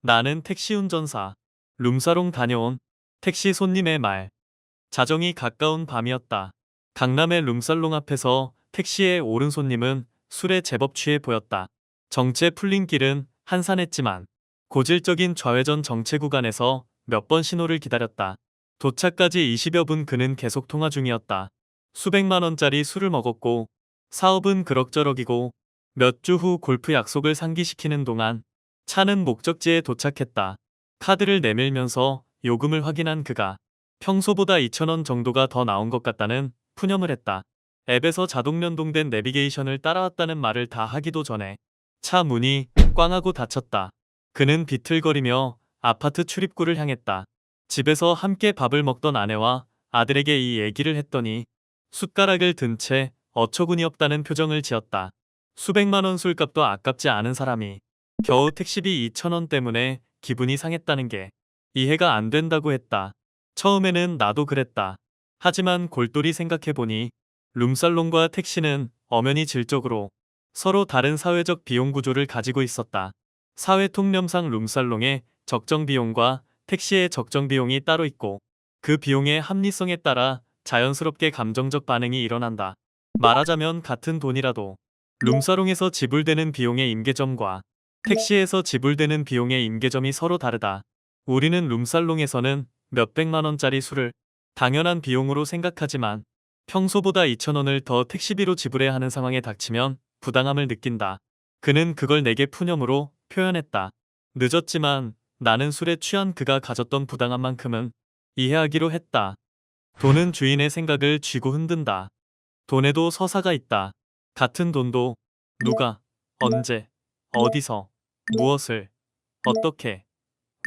나는 택시 운전사. 룸사롱 다녀온 택시 손님의 말. 자정이 가까운 밤이었다. 강남의 룸살롱 앞에서 택시에 오른 손님은 술에 제법 취해 보였다. 정체 풀린 길은 한산했지만 고질적인 좌회전 정체 구간에서 몇 번 신호를 기다렸다. 도착까지 20여 분 그는 계속 통화 중이었다. 수백만 원짜리 술을 먹었고 사업은 그럭저럭이고 몇 주 후 골프 약속을 상기시키는 동안 차는 목적지에 도착했다. 카드를 내밀면서 요금을 확인한 그가 평소보다 2,000원 정도가 더 나온 것 같다는 푸념을 했다. 앱에서 자동 연동된 내비게이션을 따라왔다는 말을 다 하기도 전에 차 문이 꽝하고 닫혔다. 그는 비틀거리며 아파트 출입구를 향했다. 집에서 함께 밥을 먹던 아내와 아들에게 이 얘기를 했더니 숟가락을 든 채 어처구니 없다는 표정을 지었다. 수백만 원 술값도 아깝지 않은 사람이 겨우 택시비 2,000원 때문에 기분이 상했다는 게 이해가 안 된다고 했다. 처음에는 나도 그랬다. 하지만 골똘히 생각해보니 룸살롱과 택시는 엄연히 질적으로 서로 다른 사회적 비용 구조를 가지고 있었다. 사회 통념상 룸살롱의 적정 비용과 택시의 적정 비용이 따로 있고 그 비용의 합리성에 따라 자연스럽게 감정적 반응이 일어난다. 말하자면 같은 돈이라도 룸사롱에서 지불되는 비용의 임계점과 택시에서 지불되는 비용의 임계점이 서로 다르다. 우리는 룸살롱에서는 몇백만 원짜리 술을 당연한 비용으로 생각하지만 평소보다 2,000원을 더 택시비로 지불해야 하는 상황에 닥치면 부당함을 느낀다. 그는 그걸 내게 푸념으로 표현했다. 늦었지만 나는 술에 취한 그가 가졌던 부당함만큼은 이해하기로 했다. 돈은 주인의 생각을 쥐고 흔든다. 돈에도 서사가 있다. 같은 돈도 누가, 언제, 어디서, 무엇을, 어떻게,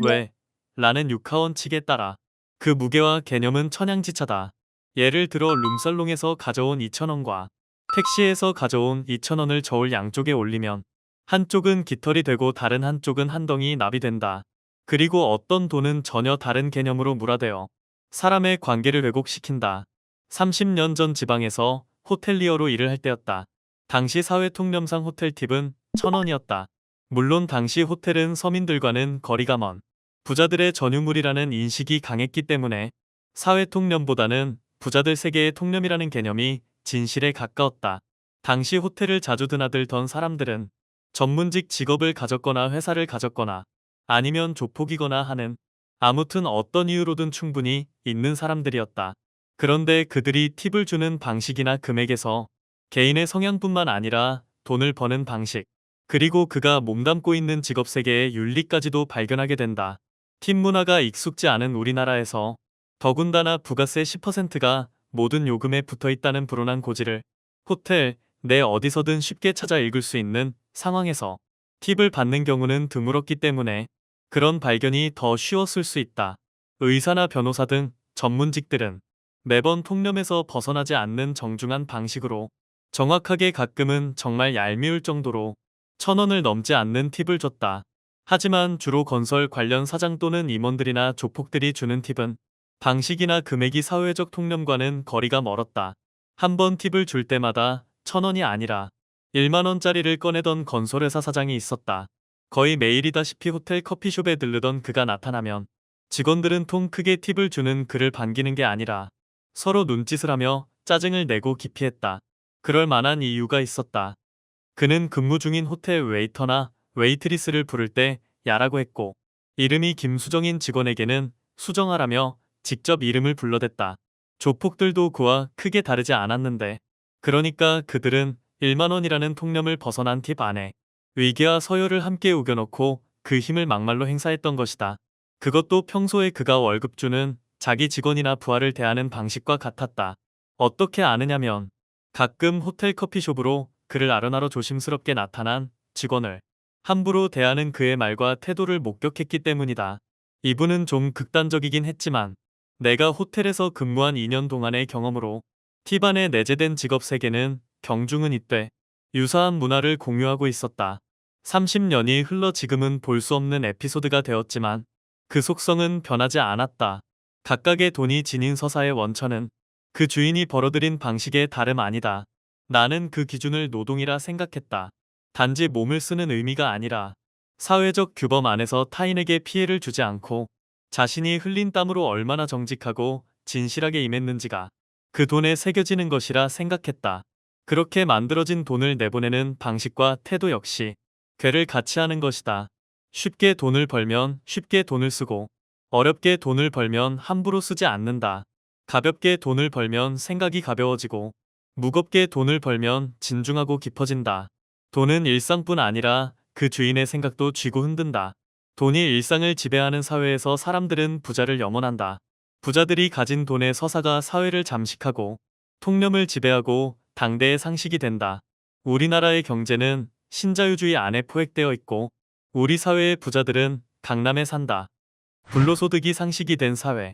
왜, 라는 육하원칙에 따라 그 무게와 개념은 천양지차다. 예를 들어 룸살롱에서 가져온 2,000원과 택시에서 가져온 2,000원을 저울 양쪽에 올리면 한쪽은 깃털이 되고 다른 한쪽은 한 덩이 납이 된다. 그리고 어떤 돈은 전혀 다른 개념으로 물화되어 사람의 관계를 왜곡시킨다. 30년 전 지방에서 호텔리어로 일을 할 때였다. 당시 사회 통념상 호텔 팁은 1,000원이었다. 물론 당시 호텔은 서민들과는 거리가 먼 부자들의 전유물이라는 인식이 강했기 때문에 사회 통념보다는 부자들 세계의 통념이라는 개념이 진실에 가까웠다. 당시 호텔을 자주 드나들던 사람들은 전문직 직업을 가졌거나 회사를 가졌거나 아니면 조폭이거나 하는 아무튼 어떤 이유로든 충분히 있는 사람들이었다. 그런데 그들이 팁을 주는 방식이나 금액에서 개인의 성향뿐만 아니라 돈을 버는 방식, 그리고 그가 몸담고 있는 직업 세계의 윤리까지도 발견하게 된다. 팁 문화가 익숙지 않은 우리나라에서 더군다나 부가세 10%가 모든 요금에 붙어있다는 불온한 고지를 호텔 내 어디서든 쉽게 찾아 읽을 수 있는 상황에서 팁을 받는 경우는 드물었기 때문에 그런 발견이 더 쉬웠을 수 있다. 의사나 변호사 등 전문직들은 매번 통념에서 벗어나지 않는 정중한 방식으로 정확하게 가끔은 정말 얄미울 정도로 1,000원을 넘지 않는 팁을 줬다. 하지만 주로 건설 관련 사장 또는 임원들이나 조폭들이 주는 팁은 방식이나 금액이 사회적 통념과는 거리가 멀었다. 한 번 팁을 줄 때마다 1,000원이 아니라 1만 원짜리를 꺼내던 건설회사 사장이 있었다. 거의 매일이다시피 호텔 커피숍에 들르던 그가 나타나면 직원들은 통 크게 팁을 주는 그를 반기는 게 아니라 서로 눈짓을 하며 짜증을 내고 기피했다. 그럴 만한 이유가 있었다. 그는 근무 중인 호텔 웨이터나 웨이트리스를 부를 때 야라고 했고 이름이 김수정인 직원에게는 수정하라며 직접 이름을 불러댔다. 조폭들도 그와 크게 다르지 않았는데 그러니까 그들은 1만 원이라는 통념을 벗어난 팁 안에 위계와 서열을 함께 우겨넣고 그 힘을 막말로 행사했던 것이다. 그것도 평소에 그가 월급 주는 자기 직원이나 부하를 대하는 방식과 같았다. 어떻게 아느냐면 가끔 호텔 커피숍으로 그를 아련하러 조심스럽게 나타난 직원을 함부로 대하는 그의 말과 태도를 목격했기 때문이다. 이분은 좀 극단적이긴 했지만 내가 호텔에서 근무한 2년 동안의 경험으로 팁 안에 내재된 직업 세계는 경중은 잇되 유사한 문화를 공유하고 있었다. 30년이 흘러 지금은 볼 수 없는 에피소드가 되었지만 그 속성은 변하지 않았다. 각각의 돈이 지닌 서사의 원천은 그 주인이 벌어들인 방식의 다름 아니다. 나는 그 기준을 노동이라 생각했다. 단지 몸을 쓰는 의미가 아니라 사회적 규범 안에서 타인에게 피해를 주지 않고 자신이 흘린 땀으로 얼마나 정직하고 진실하게 임했는지가 그 돈에 새겨지는 것이라 생각했다. 그렇게 만들어진 돈을 내보내는 방식과 태도 역시 괴를 같이 하는 것이다. 쉽게 돈을 벌면 쉽게 돈을 쓰고 어렵게 돈을 벌면 함부로 쓰지 않는다. 가볍게 돈을 벌면 생각이 가벼워지고 무겁게 돈을 벌면 진중하고 깊어진다. 돈은 일상뿐 아니라 그 주인의 생각도 쥐고 흔든다. 돈이 일상을 지배하는 사회에서 사람들은 부자를 염원한다. 부자들이 가진 돈의 서사가 사회를 잠식하고 통념을 지배하고 당대의 상식이 된다. 우리나라의 경제는 신자유주의 안에 포획되어 있고 우리 사회의 부자들은 강남에 산다. 불로소득이 상식이 된 사회.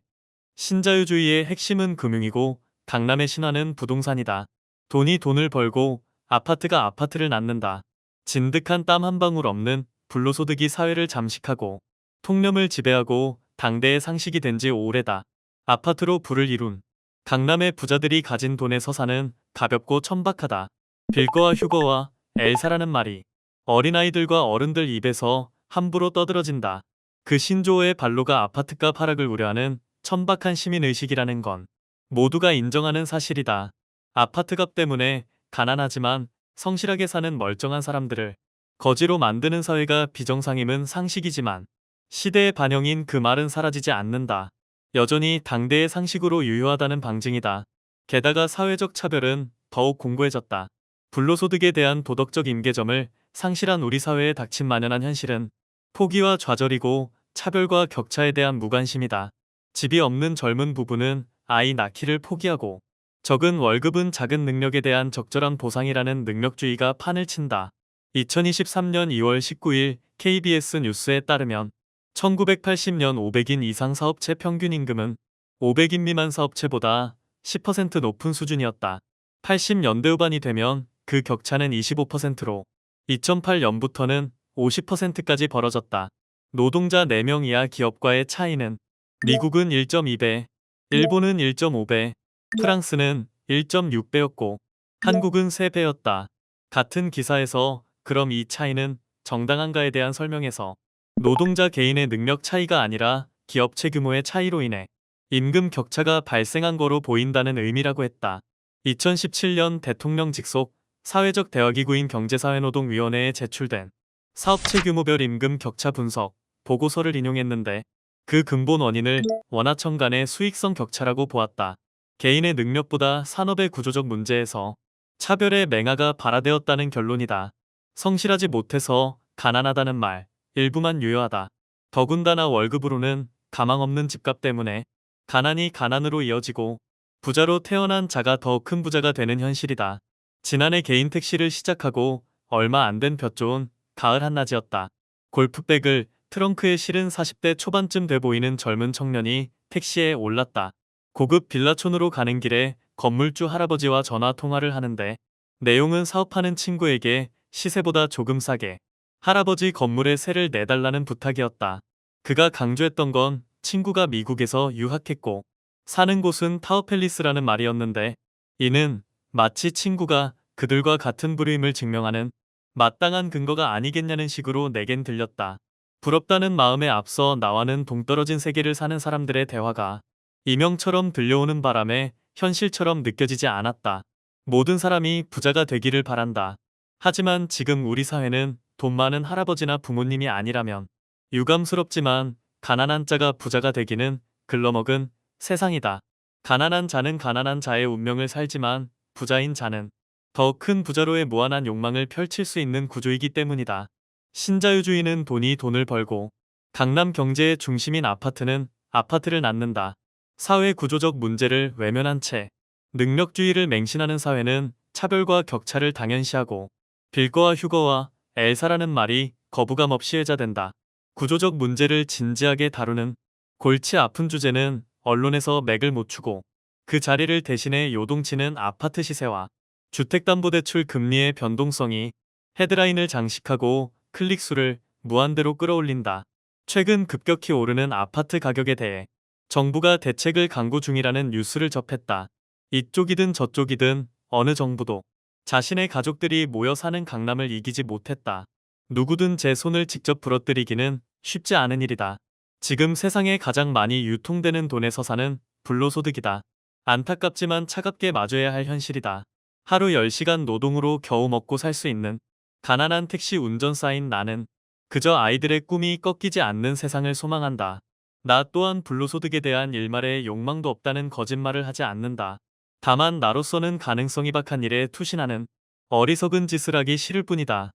신자유주의의 핵심은 금융이고 강남의 신화는 부동산이다. 돈이 돈을 벌고 아파트가 아파트를 낳는다. 진득한 땀 한 방울 없는 불로소득이 사회를 잠식하고 통념을 지배하고 당대의 상식이 된 지 오래다. 아파트로 부를 이룬 강남의 부자들이 가진 돈의 서사는 가볍고 천박하다. 빌거와 휴거와 엘사라는 말이 어린아이들과 어른들 입에서 함부로 떠들어진다. 그 신조어의 발로가 아파트값 하락을 우려하는 천박한 시민의식이라는 건 모두가 인정하는 사실이다. 아파트값 때문에 가난하지만 성실하게 사는 멀쩡한 사람들을 거지로 만드는 사회가 비정상임은 상식이지만 시대의 반영인 그 말은 사라지지 않는다. 여전히 당대의 상식으로 유효하다는 방증이다. 게다가 사회적 차별은 더욱 공고해졌다. 불로소득에 대한 도덕적 임계점을 상실한 우리 사회에 닥친 만연한 현실은 포기와 좌절이고 차별과 격차에 대한 무관심이다. 집이 없는 젊은 부부는 아이 낳기를 포기하고 적은 월급은 작은 능력에 대한 적절한 보상이라는 능력주의가 판을 친다. 2023년 2월 19일 KBS 뉴스에 따르면 1980년 500인 이상 사업체 평균 임금은 500인 미만 사업체보다 10% 높은 수준이었다. 80년대 후반이 되면 그 격차는 25%로 2008년부터는 50%까지 벌어졌다. 노동자 4명 이하 기업과의 차이는 미국은 1.2배, 일본은 1.5배, 프랑스는 1.6배였고 한국은 3배였다. 같은 기사에서 그럼 이 차이는 정당한가에 대한 설명에서 노동자 개인의 능력 차이가 아니라 기업체 규모의 차이로 인해 임금 격차가 발생한 거로 보인다는 의미라고 했다. 2017년 대통령 직속 사회적 대화기구인 경제사회노동위원회에 제출된 사업체 규모별 임금 격차 분석 보고서를 인용했는데 그 근본 원인을 원하청 간의 수익성 격차라고 보았다. 개인의 능력보다 산업의 구조적 문제에서 차별의 맹아가 발화되었다는 결론이다. 성실하지 못해서 가난하다는 말 일부만 유효하다. 더군다나 월급으로는 가망 없는 집값 때문에 가난이 가난으로 이어지고 부자로 태어난 자가 더 큰 부자가 되는 현실이다. 지난해 개인 택시를 시작하고 얼마 안 된 볕 좋은 가을 한낮이었다. 골프백을 트렁크에 실은 40대 초반쯤 돼 보이는 젊은 청년이 택시에 올랐다. 고급 빌라촌으로 가는 길에 건물주 할아버지와 전화 통화를 하는데 내용은 사업하는 친구에게 시세보다 조금 싸게 할아버지 건물에 세를 내달라는 부탁이었다. 그가 강조했던 건 친구가 미국에서 유학했고 사는 곳은 타워팰리스라는 말이었는데 이는 마치 친구가 그들과 같은 부류임을 증명하는 마땅한 근거가 아니겠냐는 식으로 내겐 들렸다. 부럽다는 마음에 앞서 나와는 동떨어진 세계를 사는 사람들의 대화가 이명처럼 들려오는 바람에 현실처럼 느껴지지 않았다. 모든 사람이 부자가 되기를 바란다. 하지만 지금 우리 사회는 돈 많은 할아버지나 부모님이 아니라면 유감스럽지만 가난한 자가 부자가 되기는 글러먹은 세상이다. 가난한 자는 가난한 자의 운명을 살지만 부자인 자는 더 큰 부자로의 무한한 욕망을 펼칠 수 있는 구조이기 때문이다. 신자유주의는 돈이 돈을 벌고 강남 경제의 중심인 아파트는 아파트를 낳는다. 사회 구조적 문제를 외면한 채 능력주의를 맹신하는 사회는 차별과 격차를 당연시하고 빌거와 휴거와 엘사라는 말이 거부감 없이 회자된다. 구조적 문제를 진지하게 다루는 골치 아픈 주제는 언론에서 맥을 못 추고 그 자리를 대신해 요동치는 아파트 시세와 주택담보대출 금리의 변동성이 헤드라인을 장식하고 클릭수를 무한대로 끌어올린다. 최근 급격히 오르는 아파트 가격에 대해 정부가 대책을 강구 중이라는 뉴스를 접했다. 이쪽이든 저쪽이든 어느 정부도 자신의 가족들이 모여 사는 강남을 이기지 못했다. 누구든 제 손을 직접 부러뜨리기는 쉽지 않은 일이다. 지금 세상에 가장 많이 유통되는 돈의 서사는 불로소득이다. 안타깝지만 차갑게 마주해야 할 현실이다. 하루 10시간 노동으로 겨우 먹고 살 수 있는 가난한 택시 운전사인 나는 그저 아이들의 꿈이 꺾이지 않는 세상을 소망한다. 나 또한 불로소득에 대한 일말의 욕망도 없다는 거짓말을 하지 않는다. 다만 나로서는 가능성이 박한 일에 투신하는 어리석은 짓을 하기 싫을 뿐이다.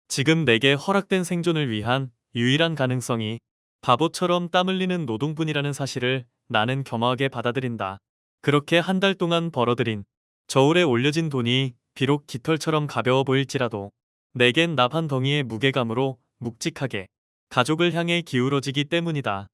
지금 내게 허락된 생존을 위한 유일한 가능성이 바보처럼 땀 흘리는 노동뿐이라는 사실을 나는 겸허하게 받아들인다. 그렇게 한 달 동안 벌어들인 저울에 올려진 돈이 비록 깃털처럼 가벼워 보일지라도 내겐 납 한 덩이의 무게감으로 묵직하게 가족을 향해 기울어지기 때문이다.